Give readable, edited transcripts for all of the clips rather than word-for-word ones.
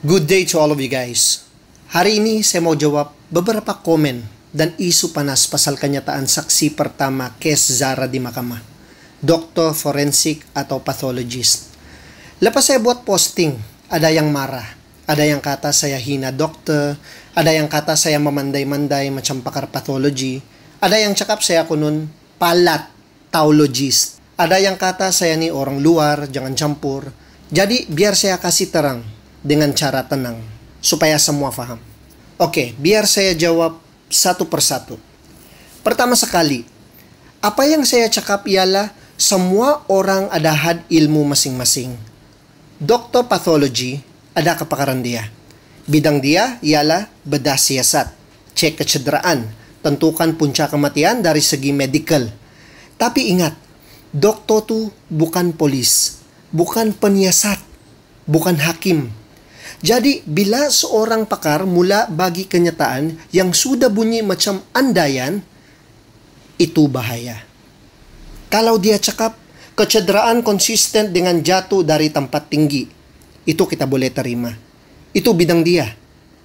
Good day to all of you guys. Hari ini saya mau jawab beberapa komen dan isu panas pasal kenyataan saksi pertama kes Zara di mahkamah. Doktor forensik atau pathologist. Lepas saya buat posting, ada yang marah. Ada yang kata saya hina dokter. Ada yang kata saya memandai-mandai macam pakar pathology. Ada yang cakap saya kunun palat taologist. Ada yang kata saya ni orang luar, jangan campur. Jadi biar saya kasih terang dengan cara tenang, supaya semua faham. Oke, biar saya jawab satu persatu. Pertama sekali, apa yang saya cakap ialah semua orang ada had ilmu masing-masing. Doktor pathology ada kepakaran dia. Bidang dia ialah bedah siasat, cek kecederaan, tentukan punca kematian dari segi medical. Tapi ingat, doktor tu bukan polis, bukan penyiasat, bukan hakim. Jadi, bila seorang pakar mula bagi kenyataan yang sudah bunyi macam andaian, itu bahaya. Kalau dia cakap, kecederaan konsisten dengan jatuh dari tempat tinggi, itu kita boleh terima. Itu bidang dia.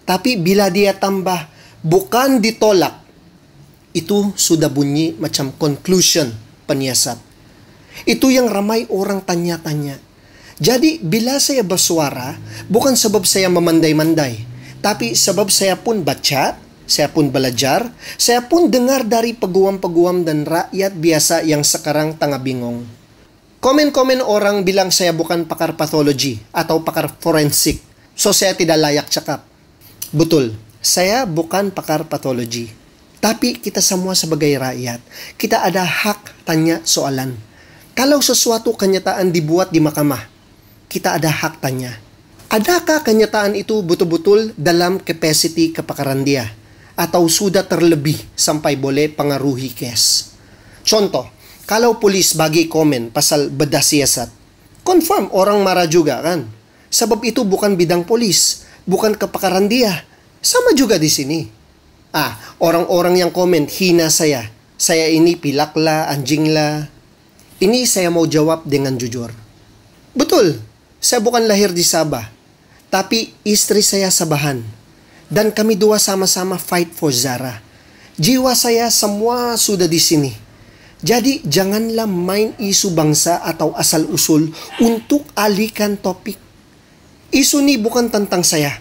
Tapi bila dia tambah, bukan ditolak, itu sudah bunyi macam conclusion penyiasat. Itu yang ramai orang tanya-tanya. Jadi, bila saya bersuara, bukan sebab saya memandai-mandai, tapi sebab saya pun baca, saya pun belajar, saya pun dengar dari peguam-peguam dan rakyat biasa yang sekarang tengah bingung. Komen-komen orang bilang saya bukan pakar pathology atau pakar forensik, so saya tidak layak cakap. Betul, saya bukan pakar pathology. Tapi kita semua sebagai rakyat, kita ada hak tanya soalan. Kalau sesuatu kenyataan dibuat di mahkamah, kita ada hak tanya, adakah kenyataan itu betul-betul dalam kapasiti kepakaran dia? Atau sudah terlebih sampai boleh pengaruhi kes? Contoh, kalau polis bagi komen pasal bedah siasat, confirm orang marah juga kan? Sebab itu bukan bidang polis, bukan kepakaran dia. Sama juga di sini. Orang-orang yang komen hina saya ini pilak lah, anjing lah. Ini saya mau jawab dengan jujur. Betul. Saya bukan lahir di Sabah, tapi istri saya Sabahan. Dan kami dua sama-sama fight for Zara. Jiwa saya semua sudah di sini. Jadi janganlah main isu bangsa atau asal-usul untuk alihkan topik. Isu ni bukan tentang saya.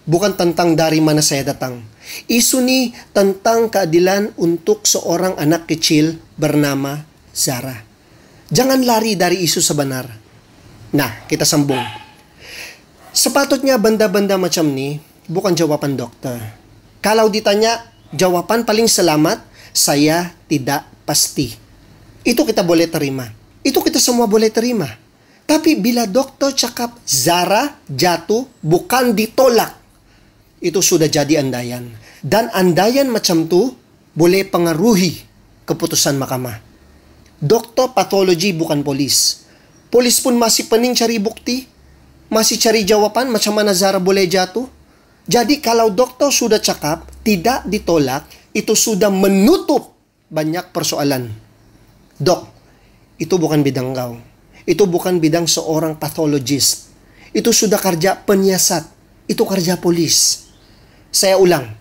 Bukan tentang dari mana saya datang. Isu ni tentang keadilan untuk seorang anak kecil bernama Zara. Jangan lari dari isu sebenar. Nah, kita sambung. Sepatutnya benda-benda macam ni bukan jawapan dokter. Kalau ditanya jawapan paling selamat, saya tidak pasti. Itu kita boleh terima. Itu kita semua boleh terima. Tapi bila dokter cakap Zara jatuh bukan ditolak, itu sudah jadi andaian. Dan andaian macam tu boleh pengaruhi keputusan mahkamah. Doktor pathology bukan polis. Polis pun masih pening cari bukti, masih cari jawapan macam mana Zara boleh jatuh. Jadi kalau doktor sudah cakap tidak ditolak, itu sudah menutup banyak persoalan. Dok, itu bukan bidang kau. Itu bukan bidang seorang pathologist. Itu sudah kerja penyiasat. Itu kerja polis. Saya ulang,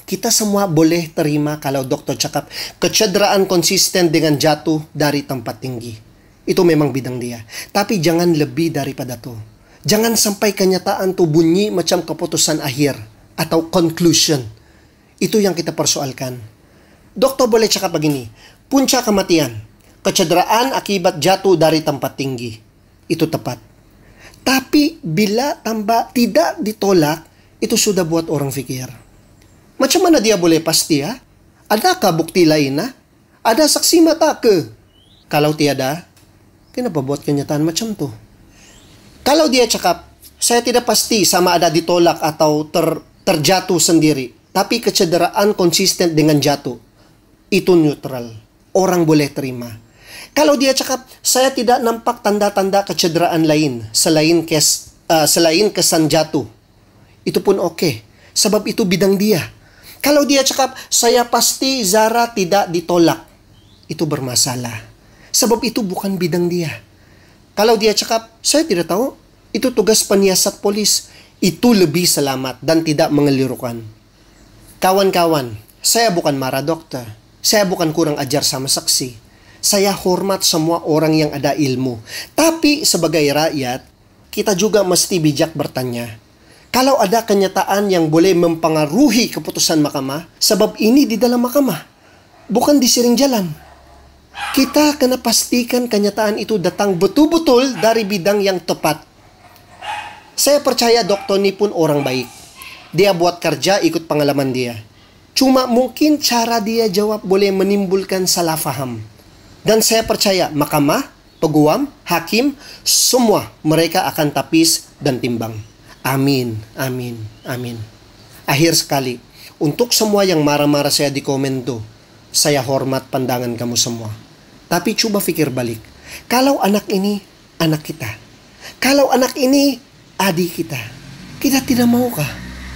kita semua boleh terima kalau doktor cakap kecederaan konsisten dengan jatuh dari tempat tinggi. Itu memang bidang dia. Tapi jangan lebih daripada tu. Jangan sampai kenyataan tu bunyi macam keputusan akhir atau conclusion. Itu yang kita persoalkan. Doktor boleh cakap begini, punca kematian, kecederaan akibat jatuh dari tempat tinggi. Itu tepat. Tapi bila tambah tidak ditolak, itu sudah buat orang fikir. Macam mana dia boleh pasti ya? Adakah bukti lain? Ada saksi mata ke? Kalau tiada, kenapa buat kenyataan macam tu? Kalau dia cakap, saya tidak pasti sama ada ditolak atau terjatuh sendiri. Tapi kecederaan konsisten dengan jatuh. Itu neutral. Orang boleh terima. Kalau dia cakap, saya tidak nampak tanda-tanda kecederaan lain selain kesan jatuh. Itu pun okey. Sebab itu bidang dia. Kalau dia cakap, saya pasti Zara tidak ditolak. Itu bermasalah. Sebab itu bukan bidang dia. Kalau dia cakap, saya tidak tahu, itu tugas penyiasat polis. Itu lebih selamat dan tidak mengelirukan. Kawan-kawan, saya bukan marah dokter. Saya bukan kurang ajar sama saksi. Saya hormat semua orang yang ada ilmu. Tapi sebagai rakyat, kita juga mesti bijak bertanya. Kalau ada kenyataan yang boleh mempengaruhi keputusan mahkamah, sebab ini di dalam mahkamah, bukan di siring jalan. Kita kena pastikan kenyataan itu datang betul-betul dari bidang yang tepat. Saya percaya dokter ini pun orang baik. Dia buat kerja ikut pengalaman dia. Cuma mungkin cara dia jawab boleh menimbulkan salah faham. Dan saya percaya mahkamah, peguam, hakim, semua mereka akan tapis dan timbang. Amin, amin, amin. Akhir sekali, untuk semua yang marah-marah saya di komen tuh, saya hormat pandangan kamu semua. Tapi coba pikir balik. Kalau anak ini anak kita. Kalau anak ini adik kita. Kita tidak maukah?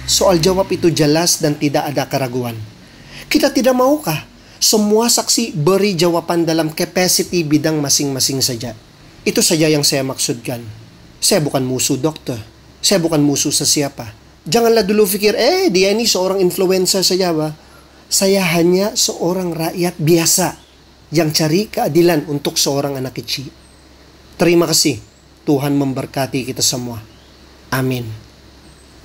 Soal jawab itu jelas dan tidak ada keraguan. Kita tidak maukah? Semua saksi beri jawaban dalam capacity bidang masing-masing saja. Itu saja yang saya maksudkan. Saya bukan musuh dokter. Saya bukan musuh sesiapa. Janganlah dulu pikir, dia ini seorang influencer saja ba. Saya hanya seorang rakyat biasa yang cari keadilan untuk seorang anak kecil. Terima kasih. Tuhan memberkati kita semua. Amin.